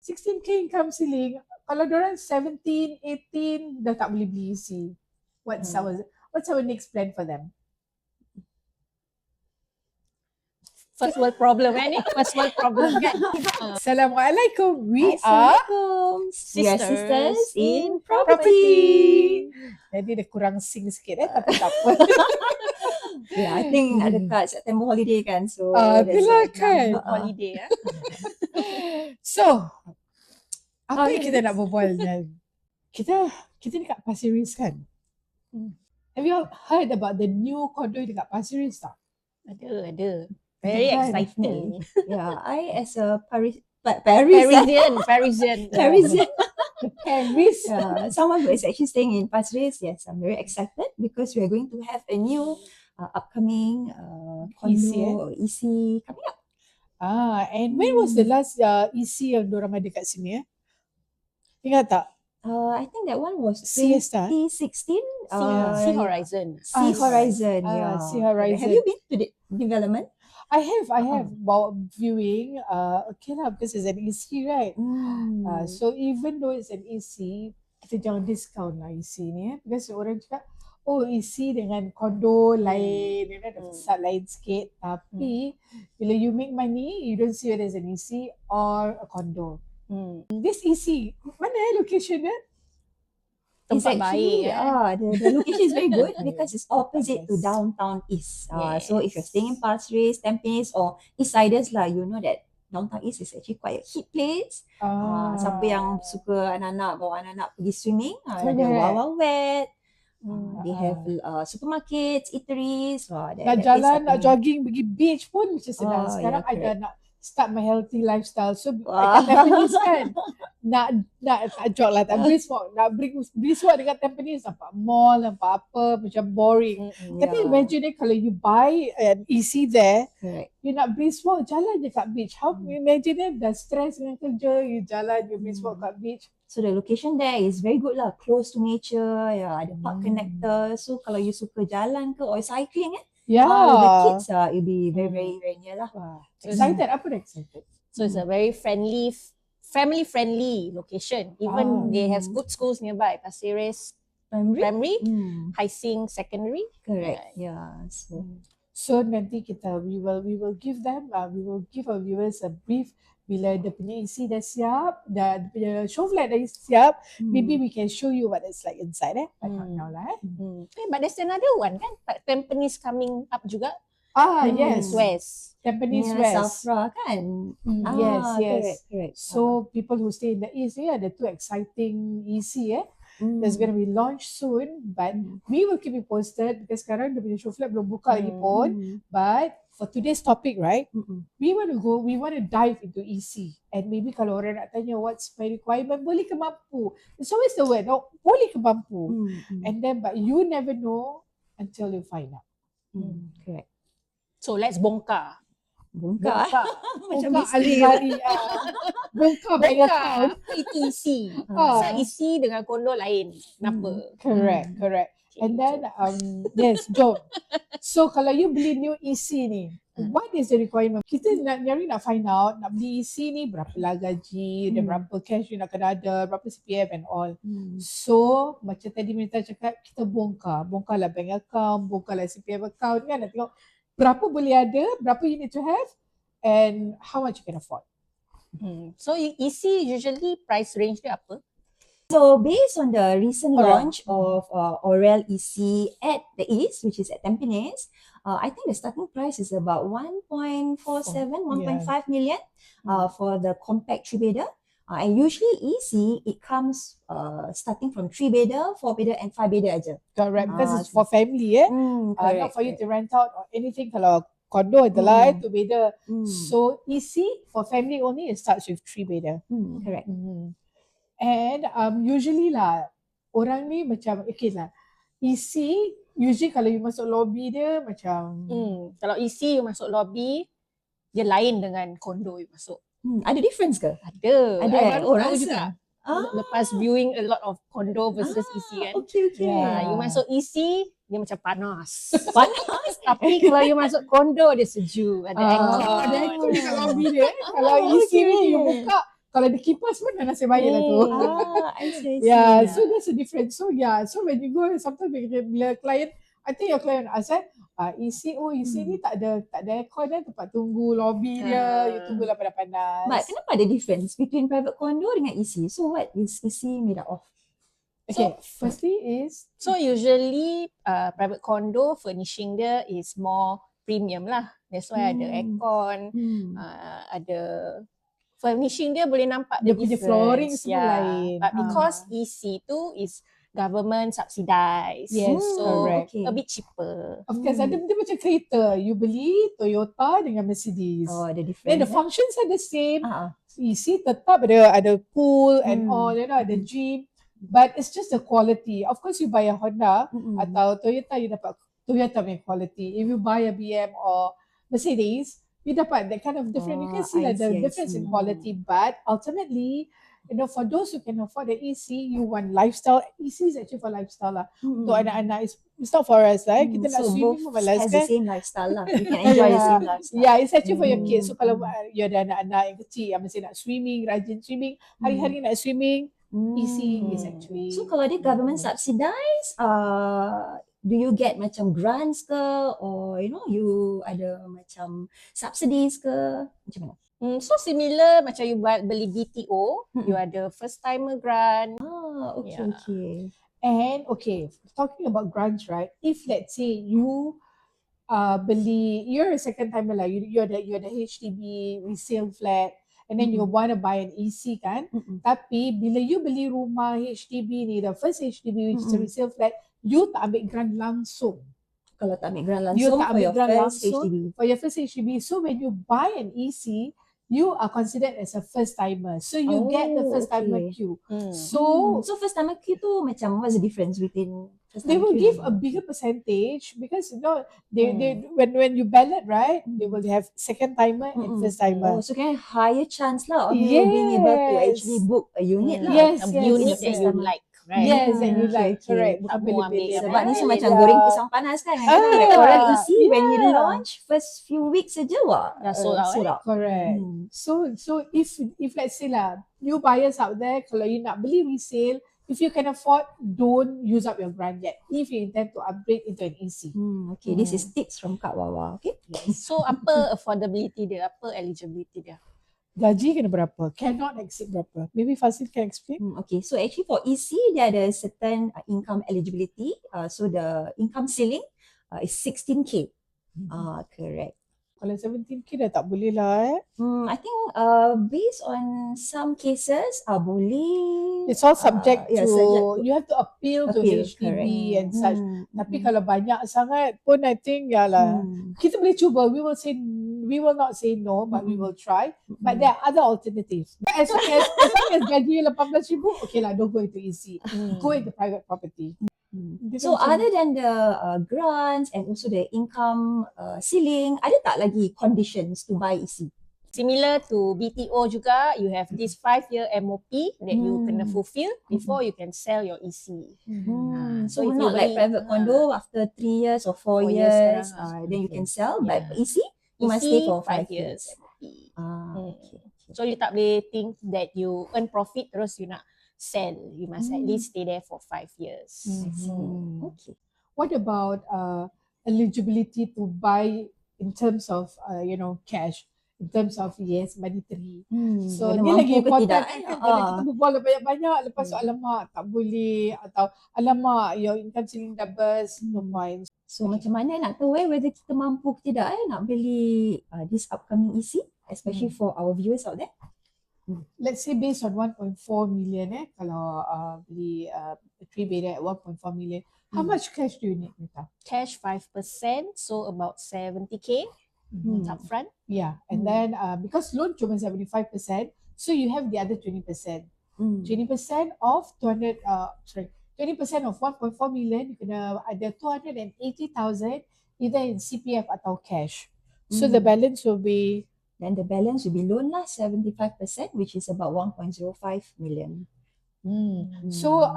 16K income ceiling. Kalau diorang 17, 18 dah tak boleh beli EC. What's our next plan for them? First world problem kan ni? First world problem kan? Assalamualaikum. We are Sisters in property. Jadi dia kurang sing sikit tapi tak apa. I think nak dekat September holiday kan. So itulah kan. Holiday So, apa yang kita nak berbual dan kita dekat Pasir Ris kan? Have you all heard about the new condo dekat Pasir Ris tak? Ada. Very exciting. I as a Parisian. Paris. Someone who is actually staying in Pasir Ris, yes, I'm very excited because we are going to have a new upcoming condo EC coming up. And when was the last EC yang diorang ada kat sini? Ingat tak? I think that one was Siesta. 2016. Sea Horizon. Sea Horizon, Sea Horizon. Have you been to the development? I have about viewing. Okay lah, because it's an EC, right? So even though it's an EC, kita jangan discount lah EC ni, because orang cakap, EC dengan condo lain, ada fasad lain sikit. Tapi bila you make money, you don't see whether it's an EC or a condo. This EC, mana location dia? Tempat baik. The location is very good because it's opposite to downtown East. So if you're staying in Pasir Ris, Tampines or East Siders lah, you know that downtown East is actually quite a hit place. Siapa yang suka anak-anak, bawa anak-anak pergi swimming, ada Wawa Wet. They have supermarkets, eateries. Nak jalan, nak jogging, pergi beach pun macam senang. Sekarang I dah nak start my healthy lifestyle. So kat Tampines kan, nak jog lah, tak brisk walk. Nak brisk walk dekat Tampines, nampak mall, nampak apa, macam boring. Tapi imagine kalau you buy an EC there, you nak brisk walk, jalan je kat beach. How imagine dah stress dengan kerja, you jalan, you brisk walk kat beach. So the location there is very good lah, close to nature, ada park connector. So kalau you suka jalan ke or cycling with the kids, it'll be very, very, very near lah. Excited, apa dah excited? So it's a very family-friendly location. Even they have good schools nearby. Pasir Ris Primary, Hai Sing Secondary. Correct. So nanti we will give our viewers a brief bila dia punya EC dah siap, dia punya show flat dah siap, maybe we can show you what it's like inside but not now lah. But there's another one kan, Tampines coming up juga. Yes. West. Tampines West. Safra kan? Yes. Correct. So people who stay in the East, the two exciting EC there's going to be launch soon, but we will keep you posted because sekarang dia punya show flat belum buka lagi pun. But for today's topic, right, we want to dive into EC, and maybe kalau orang nak tanya what's my requirement, boleh ke mampu? It's always the word, boleh ke mampu? And then, but you never know until you find out. Correct. So let's bongkar. Bongkar alih-alih. Bongkar. Itu EC. EC dengan kondo lain. Kenapa? Correct. And then, yes, jom. So kalau you beli new EC ni, what is the requirement? Kita nak find out, nak beli EC ni berapalah gaji, dan berapa cash you nak kena ada, berapa CPF and all. So macam tadi Minta cakap, kita bongkarlah bank account, bongkarlah CPF account kan, nak tengok berapa boleh ada, berapa you need to have, and how much you can afford. So EC usually price range dia apa? So based on the recent launch of Orel EC at the East, which is at Tampines, I think the starting price is about 1.47, 1.5 million for the compact 3-bedder. And usually EC, it comes starting from 3-bedder, 4-bedder and 5-bedder aja. Correct, because it's for family, not for you to rent out or anything. Kalau condo adalah 2-bedder. So EC for family only, it starts with 3-bedder. Correct. And usually lah, orang ni macam, okay lah, EC, usually kalau you masuk lobby dia macam kalau EC you masuk lobby, dia lain dengan condo you masuk. Ada difference ke? Ada. Ada. Orang juga. Lepas viewing a lot of condo versus EC kan. Okay. You masuk EC, dia macam panas. Tapi kalau you masuk condo, dia sejuk. Ada aircon. Ada aircon dekat lobby dia. Kalau EC ni you buka, Kalau ada kipas pun dah nasib baik lah tu. I see. Yeah, so that's the difference. So yeah, so when you go, sometimes bila client, I think your client ask, EC ni tak ada aircon tempat tunggu lobby dia, you tunggu lah panas-panas. But kenapa ada difference between private condo dengan EC? So what is EC made up of? Okay, firstly is So usually private condo furnishing dia is more premium lah. That's why ada aircon, ada furnishing dia boleh nampak dia the punya difference. flooring semua lain. But because EC tu is government subsidized. Yes, so correct. a bit cheaper. Of course, dia macam kereta. You beli Toyota dengan Mercedes. Oh, the difference. Then the functions are the same. EC tetap ada pool and all, ada gym. But it's just the quality. Of course, you buy a Honda atau Toyota, you dapat Toyota punya quality. If you buy a BM or Mercedes, you dapat that kind of different. You can see the difference in quality. But ultimately, for those who can afford the EC, you want lifestyle. EC is actually for lifestyle lah. Untuk anak-anak, it's not for us lah. Kita nak swimming pun malas has kan. the same lifestyle lah. You can enjoy the same lifestyle. Yeah, it's actually for your kids. So kalau you ada anak-anak yang kecil yang masih nak swimming, rajin swimming, hari-hari nak swimming, EC is actually. So kalau dia government subsidized, do you get macam grants ke, or you ada macam subsidies ke, macam mana? So similar macam you beli BTO, you ada first timer grant. Okay. And talking about grants, right? If let's say you you're a second timer lah, you're the HDB resale flat, and then you want to buy an EC kan. Tapi bila you beli rumah HDB ni, the first HDB which is a resale flat, you tak ambil grant langsung. Kalau tak ambil grant langsung for your first HDB. For your first HDB. So when you buy an EC, you are considered as a first timer. So you get the first timer queue. So first timer queue tu macam what's the difference between first they timer will queue give a bigger percentage because they when you ballot, right, they will have second timer and first timer. So can higher chance lah of you being able to actually book a unit lah. Yes, unit that you Timer. like, right? Yes, and you like, okay. correct. Ambil Sebab ni right? macam goreng pisang panas kan. Orang isi when you launch first few weeks saja Dah sold out. Correct. So if let's say lah, new buyers out there, kalau you nak beli resale, if you can afford, don't use up your grant yet. If you intend to upgrade into an EC. Okay, this is tips from Kak Wawa. Okay. So apa affordability dia, apa eligibility dia? Gaji kena berapa? Cannot exceed berapa? Maybe Fazil can explain. Okay, so actually for EC, dia ada certain income eligibility. So the income ceiling is 16K. Correct. Kalau 17K dah tak boleh lah I think based on some cases, boleh. It's all subject to, subject to you have to appeal to HDB correct. and such. Tapi kalau banyak sangat pun, I think kita boleh cuba. We will not say no, but we will try. But there are other alternatives. As long as gaji 18,000, okay lah, don't go into EC. Go into private property. So other than the grants and also the income ceiling, ada tak lagi conditions to buy EC? Similar to BTO juga, you have this 5-year MOP that you kena fulfill before you can sell your EC. So if not you like beli- private condo after 3 years or 4 4 years years, sekarang. then you can sell. But Yeah. EC, you must stay for 5 years. Okay. So you tak boleh think that you earn profit terus you nak sell. You must at least stay there for 5 years. Okay. What about eligibility to buy in terms of cash? In terms of monetary. So Kena dia mampu lagi ke important tidak, kan, kalau kita berbual banyak-banyak lepas tu alamak tak boleh, atau alamak your income ceiling dah burst, no point. So macam mana nak tahu whether kita mampu ke tidak nak beli this upcoming EC, especially for our viewers out there? Let's say based on 1.4 million kalau beli 3-bedder at 1.4 million, how much cash do you need, Rita? Cash 5%, so about 70K upfront. Yeah, and then because loan cuma 75%, so you have the other 20%. 20% of 20% of 1.4 million, you kena ada 280,000 either in CPF atau cash. So the balance will be, Then the balance will be loan lah, 75%, which is about 1.05 million. so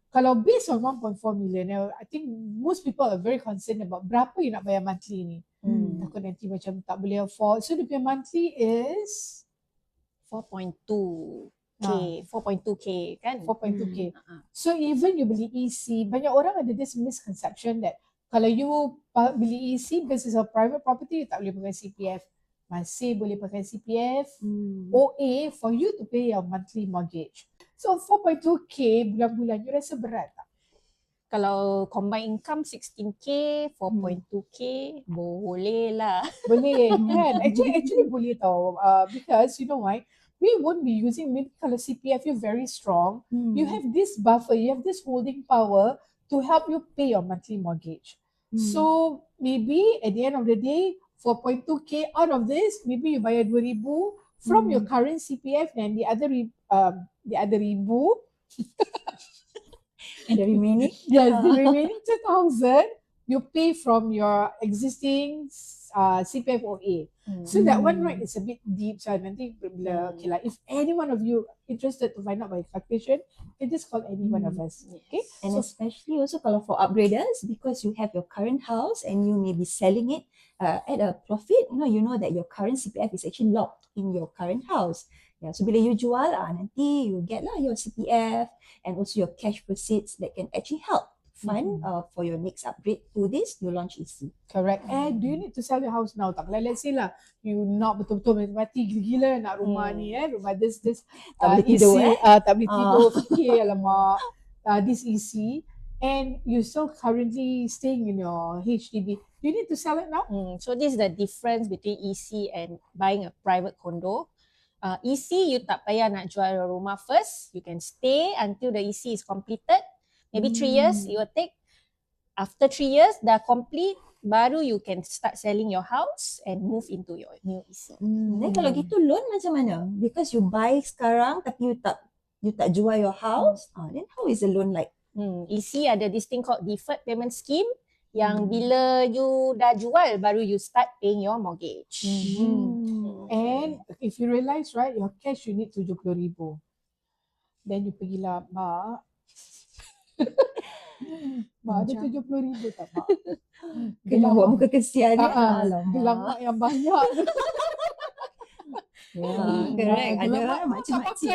kalau based on 1.4 million, I think most people are very concerned about berapa you nak bayar monthly ni. Takut nanti macam tak boleh afford. So the monthly is 4.2K, 4.2K kan? 4.2K. So even you beli EC, banyak orang ada this misconception that kalau you beli EC because it's a private property, you tak boleh pakai CPF. Masih boleh pakai CPF, OA for you to pay your monthly mortgage. So 4.2K bulan-bulan, you rasa berat tak? Kalau combined income 16K, 4.2K, boleh lah. Boleh kan? Actually boleh tau. Because you know why? We won't be using, maybe kalau CPF you very strong, you have this buffer, you have this holding power to help you pay your monthly mortgage. So maybe at the end of the day, 4.2K out of this, maybe you bayar 2,000 from your current CPF, and the other ribu, And the remaining? yes, the remaining 2,000 you pay from your existing CPF OA. So that one, right, is a bit deep. So nanti bila, okay lah, if any one of you interested to find out my calculation, you just call any one of us. Okay. And especially also kalau for upgraders, because you have your current house and you may be selling it at a profit, you know that your current CPF is actually locked in your current house. Yeah, so bila you jual, nanti you get lah your CPF and also your cash proceeds that can actually help fund for your next upgrade to this new launch EC. Correct. And do you need to sell your house now? Tak, like let's say lah, you nak betul-betul mati gila-gila nak rumah ni, rumah this Tak boleh tidur, tak boleh tidur, fikir alamak, this EC, and you still currently staying in your HDB. Do you need to sell it now? So this is the difference between EC and buying a private condo. EC, you tak payah nak jual your rumah first. You can stay until the EC is completed. Maybe 3 years it will take. After 3 years dah complete, baru you can start selling your house and move into your new EC. Then kalau gitu loan macam mana? Because you buy sekarang tapi you tak jual your house, then how is the loan like? EC ada this thing called deferred payment scheme yang bila you dah jual baru you start paying your mortgage. And if you realize, right, your cash you need 70,000. Then you pergilah, mak, mak ada 70,000 tak mak? Kena buat muka kesian. Gelang mak yang banyak. Correct. Ada Gelang mak tak macam-macam.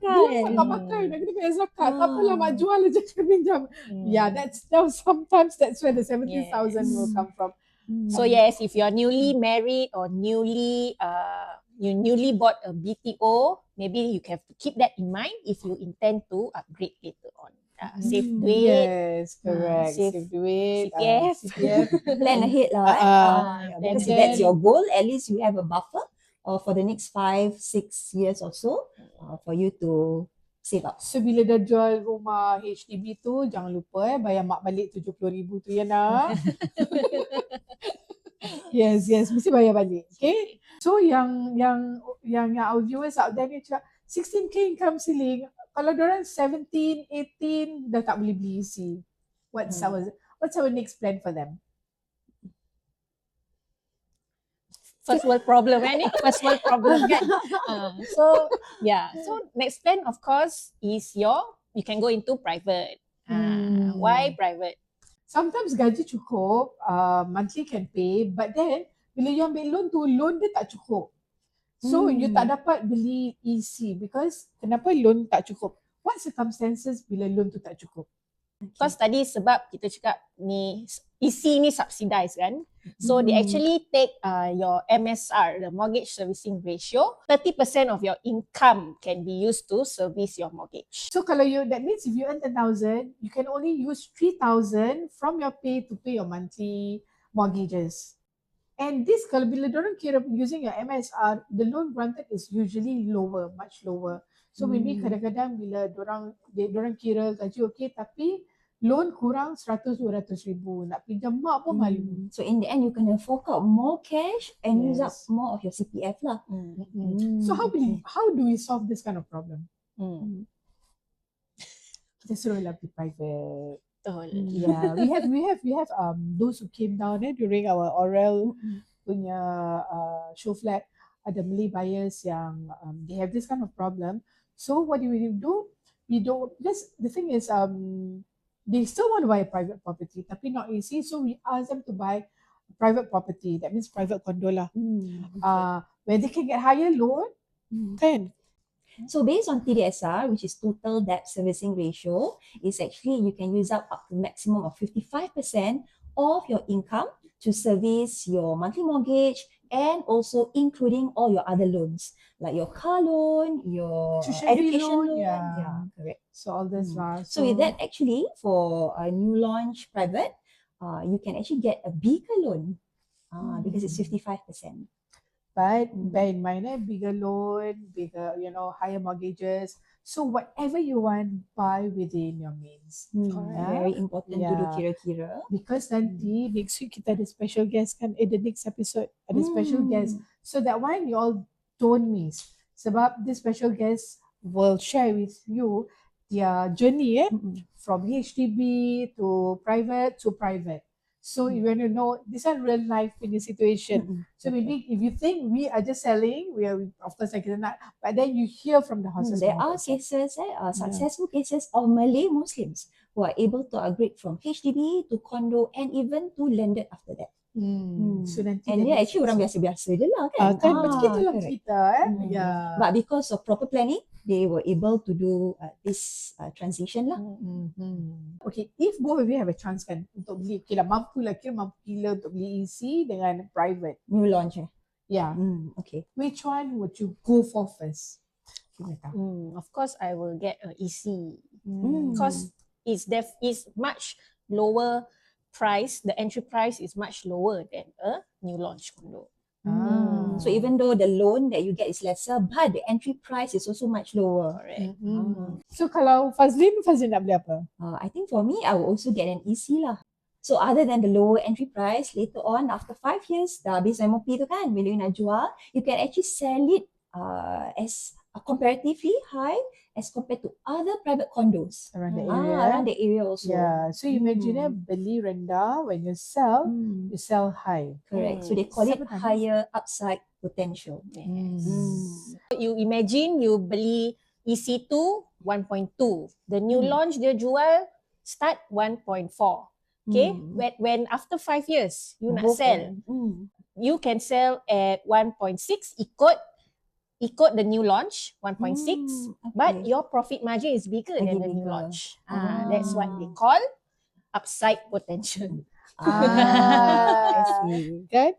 pakai. Kan? Tak pakai, nak kena bayar zakat. Tak apalah mak jual je, jangan pinjam. Yeah, sometimes that's where the 70,000 will come from. So yes, if you're newly married or you newly bought a BTO, maybe you have to keep that in mind if you intend to upgrade later on. Save duit. Yes, correct. Save duit. CPF. Plan ahead lah. Because if that's your goal, at least you have a buffer for the next 5-6 years or so for you to save up. So bila dah jual rumah HDB tu, jangan lupa bayar mak balik 70,000 tu ya nak. Yes, mesti bayar balik. Okay. So yang our viewers out there ni cakap 16K income ceiling. Kalau diorang 17, 18 dah tak boleh beli EC. What's our next plan for them? First world problem kan ni? First world problem kan? So next plan of course is you can go into private. Why private? Sometimes gaji cukup, monthly can pay, but then bila you ambil loan tu, loan dia tak cukup. So you tak dapat beli EC because kenapa loan tak cukup? What circumstances bila loan tu tak cukup? Because tadi sebab kita cakap ni EC ni subsidized kan. So they actually take your MSR, the mortgage servicing ratio. 30% of your income can be used to service your mortgage. So kalau that means if you earn 10,000, you can only use 3,000 from your pay to pay your monthly mortgages. And this kalau bila dorang kira using your MSR, the loan granted is usually lower, much lower. So maybe kadang-kadang bila dorang kira gaji okay tapi loan kurang 100-200 ribu. Nak pinjam mak pun malu. So in the end, you can fork out more cash and use up more of your CPF lah. So how do we solve this kind of problem? Kita suruh lah private. Yeah, we have those who came down during our oral punya show flat. Ada Malay buyers yang they have this kind of problem. So what do? We don't. Just the thing is they still want to buy a private property tapi not EC, so we ask them to buy private property. That means private condo lah. Where they can get higher loan Kan? So based on TDSR, which is total debt servicing ratio, is actually you can use up to maximum of 55% of your income to service your monthly mortgage and also including all your other loans like your car loan, your Tuition fee education loan, loan. yeah. Correct. So all this lah. So with that, actually, for a new launch private, you can actually get a bigger loan because it's 55%. But bear in mind, bigger loan, bigger, higher mortgages. So whatever you want, buy within your means. Very important to do kira-kira. Because nanti next week kita ada special guest kan, the next episode ada special guest. So that one you all don't miss. Sebab this special guest will share with you their journey from HDB to private. So you want to know, this is real life in the situation. So maybe if you think we are just selling, we are of course like not, but then you hear from the horses. There are cases, successful cases of Malay-Muslims who are able to upgrade from HDB to condo and even to landed after that. So nanti And dia actually orang biasa-biasa je lah kan. Macam itulah kita But because of proper planning, they were able to do this transition lah. Okay, if both of you have a chance kan untuk beli, kira mampu gila untuk beli EC dengan private. New launch Yeah. Okay. Which one would you go for first? Of course, I will get a EC because it's much lower price. The entry price is much lower than a new launch condo. So even though the loan that you get is lesser, but the entry price is also much lower. Correct. So kalau Fazlin nak beli apa? I think for me, I will also get an EC lah. So other than the lower entry price, later on after 5 years, dah habis MOP tu kan, bila you nak jual, you can actually sell it as comparatively high as compared to other private condos Around the area. Around the area also. Yeah. So imagine beli rendah, when you sell, you sell high. Correct. So they call it higher upside potential. You imagine you beli EC2 1.2. The new launch dia jual start 1.4. Okay, when after 5 years you nak sell, you can sell at 1.6 ikut the new launch 1.6, but your profit margin is bigger than the new launch. That's what they call upside potential. I see. Kan?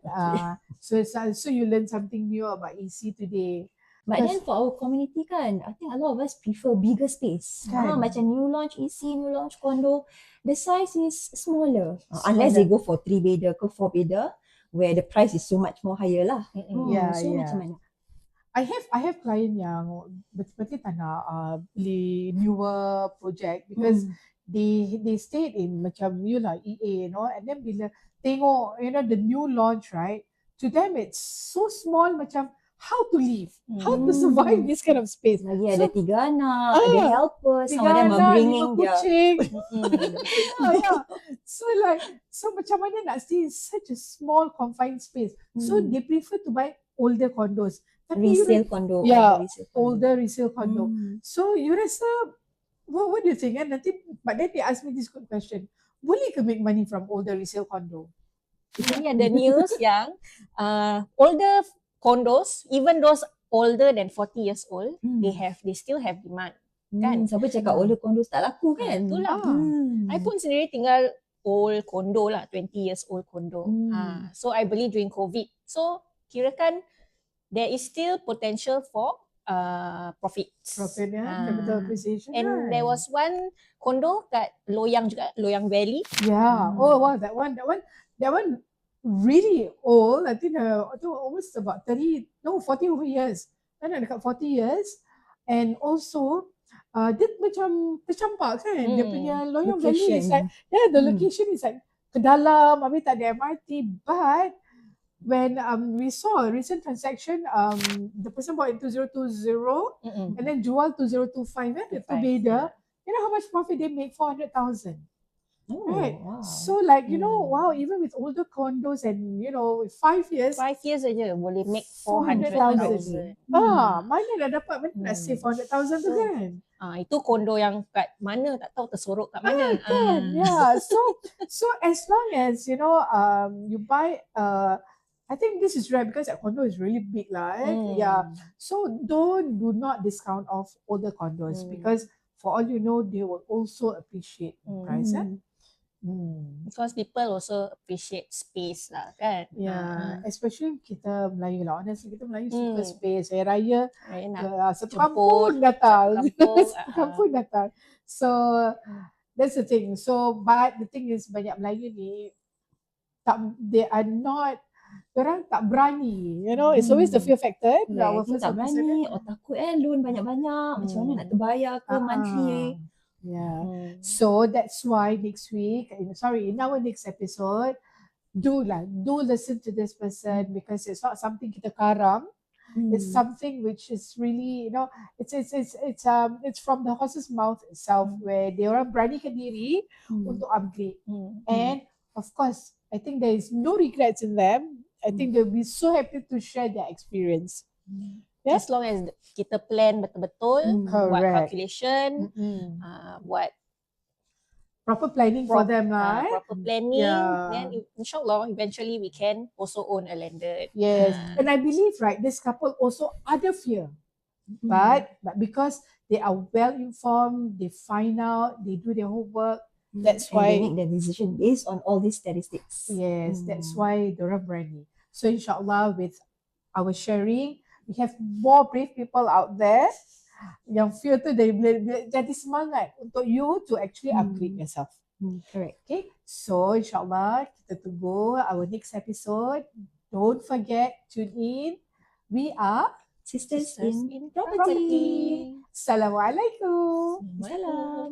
So you learn something new about EC today. But then for our community kan, I think a lot of us prefer bigger space. Macam new launch EC, new launch condo, the size is smaller. Unless they go for 3-bedder ke 4-bedder, where the price is so much more higher lah. Macam mana? I have client yang betul-betul tak nak beli newer project because they stayed in macam EA, and then bila tengok the new launch, right, to them it's so small, macam how to live, how to survive this kind of space. Lagi ada 3 anak, ada helpers, some of them are bringing their kucing. So macam mana nak stay in such a small confined space. So they prefer to buy older condos. resale condo. Older resale condo. So you rasa, what do you think? But then they ask me this good question. Boleh ke make money from older resale condo? Ini ada news yang older condos, even those older than 40 years old, they still have demand. Kan? Siapa cakap older condos tak laku kan? Itulah. I pun sendiri tinggal old condo lah, 20 years old condo. So I beli during COVID. So kirakan there is still potential for profits. Profit, capital appreciation. And there was one condo kat Loyang juga, Loyang Valley. Yeah. Oh wow, that one really old. I think almost about 40 over years. Dekat 40 years. And also dia macam tercampak kan. Dia punya Loyang Valley is like, the location is like ke dalam, habis tak ada MRT. But when we saw a recent transaction, the person bought in 2020 and then jual 2025, the 2-bedder. You know how much profit they make? 400,000. Right. Wow. So like, wow, even with older condos and 5 years. 5 years aja boleh make 400,000. Mana dah dapat, mana nak save 400,000 tu kan? Itu kondo yang kat mana tak tahu tersorok kat mana. Kan? Yeah. So as long as you buy I think this is rare because that condo is really big lah. Yeah. So do not discount off older condos because for all you know, they will also appreciate the price. Because people also appreciate space lah, kan? Yeah, especially kita Melayu lah. Honestly, kita Melayu suka Hmm. space. Hari raya, Raya nak satu jemput, kampung datang. satu kampung, Satu kampung datang. So, that's the thing. So, but the thing is, banyak Melayu ni, they are not, orang tak berani. You know, it's always the fear factor. Our first tak officer berani, takut loan banyak-banyak, macam mana nak terbayar ke monthly. Yeah. So that's why next week, in our next episode, do listen to this person because it's not something kita karang. It's something which is really, it's from the horse's mouth itself where they orang beranikan diri untuk upgrade. And of course, I think there is no regrets in them. I think they'll be so happy to share their experience. Yeah? As long as kita plan betul-betul, buat Correct. calculation, buat Proper planning for them lah. proper planning, Yeah. then insyaAllah eventually we can also own a landed. Yes, and I believe this couple also ada fear, but because they are well informed, they find out, they do their homework. That's And they why make their decision based on all these statistics. yes, that's why they're berani. So inshallah with our sharing, we have more brave people out there yang fear tu jadi semangat untuk you to actually upgrade yourself. Correct. Okay, so inshallah kita tunggu our next episode. Don't forget, tune in. We are Sisters Sisters in in property. Assalamualaikum. Salam.